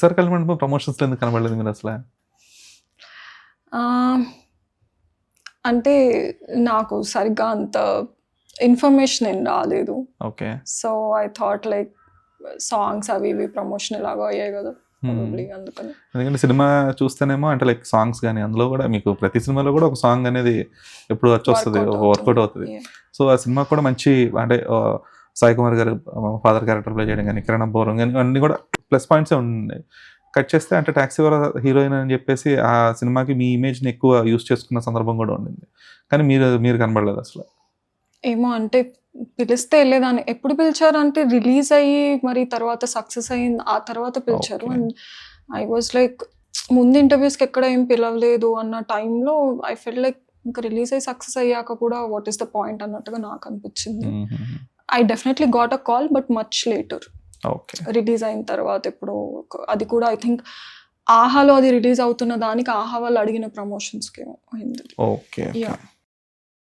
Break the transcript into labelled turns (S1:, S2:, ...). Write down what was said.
S1: SR Kalyan promotions ఎందుకు కనబడలేదు మీరు అసలు?
S2: అంటే నాకు సరిగ్గా అంత ఇన్ఫర్మేషన్ ఏం రాలేదు.
S1: Okay.
S2: So I thought like songs అవి ఇవి ప్రమోషన్ ఎలాగో అయ్యాయి కదా, ప్రాబబ్లీ అందుకని.
S1: ఎందుకంటే సినిమా చూస్తేనేమో అంటే లైక్ సాంగ్స్ కానీ అందులో కూడా మీకు ప్రతి సినిమాలో కూడా ఒక సాంగ్ అనేది ఎప్పుడు వచ్చి వర్కౌట్ అవుతుంది. సో ఆ సినిమా కూడా మంచి అంటే సాయి కుమార్ గారు ఫాదర్ క్యారెక్టర్ ప్లే చేయడం కానీ, కిరణ్ అబ్బవరం కానీ అన్నీ కూడా ప్లస్ పాయింట్సే ఉన్నాయి. కట్ చేస్తే అంటే టాక్సీ వాళ్ళ హీరోయిన్ అని చెప్పేసి ఆ సినిమాకి మీ ఇమేజ్ని ఎక్కువ యూజ్ చేసుకున్న సందర్భం కూడా ఉండింది. కానీ మీరు కనబడలేదు అసలు.
S2: ఏమో అంటే పిలిస్తే వెళ్ళేదాన్ని. ఎప్పుడు పిలిచారు అంటే రిలీజ్ అయ్యి మరి తర్వాత సక్సెస్ అయ్యింది, ఆ తర్వాత పిలిచారు.
S1: Okay.
S2: And I was like ముందు ఇంటర్వ్యూస్కి ఎక్కడ ఏం పిలవలేదు అన్న టైంలో ఐ ఫెల్ లైక్ ఇంకా రిలీజ్ అయ్యి సక్సెస్ అయ్యాక కూడా వాట్ ఈస్ ద పాయింట్ అన్నట్టుగా నాకు అనిపించింది. I definitely got a call but much later.
S1: Okay.
S2: Release అయిన తర్వాత ఎప్పుడో అది కూడా ఐ థింక్ ఆహాలో అది రిలీజ్ అవుతున్న దానికి ఆహా వాళ్ళు అడిగిన ప్రమోషన్స్కి అయింది.
S1: ఓకే.
S2: యా